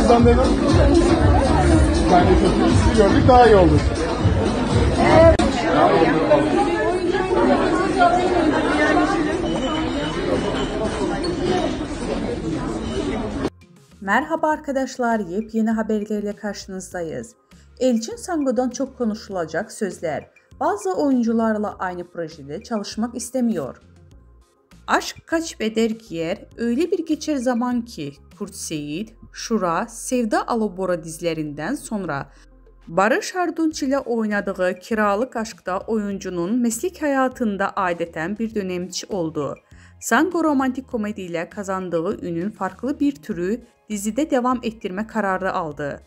açıdan da nasıl? Ben de çok iyi. Sizi gördük daha iyi oldu. Merhaba arkadaşlar, yepyeni haberlerle karşınızdayız. Elçin Sangu'dan çok konuşulacak sözler. Bazı oyuncularla aynı projede çalışmak istemiyor. Aşk kaç beder giyer, öyle bir geçer zaman ki Kurt Seyit, Şura, Sevda Alabora dizilerinden sonra Barış Arduç ile oynadığı Kiralık Aşk'ta oyuncunun meslek hayatında adeten bir dönemçi oldu. Sango romantik komedi ile kazandığı ünün farklı bir türü dizide devam ettirme kararı aldı.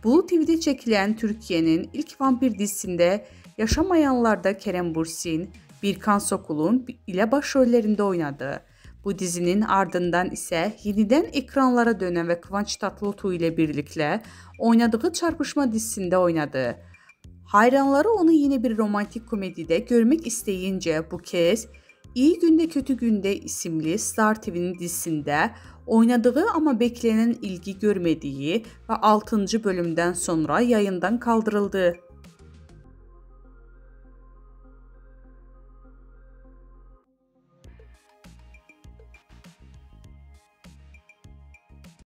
Blue TV'de çekilen Türkiye'nin ilk vampir dizisinde Yaşamayanlar'da Kerem Bürsin, Birkan Sokul'un ile başrollerinde oynadı. Bu dizinin ardından ise yeniden ekranlara dönen ve Kıvanç Tatlıtuğ ile birlikte oynadığı Çarpışma dizisinde oynadı. Hayranları onu yine bir romantik komedide görmek isteyince bu kez İyi Günde Kötü Günde isimli Star TV'nin dizisinde oynadığı ama beklenen ilgi görmediği ve 6. bölümden sonra yayından kaldırıldı.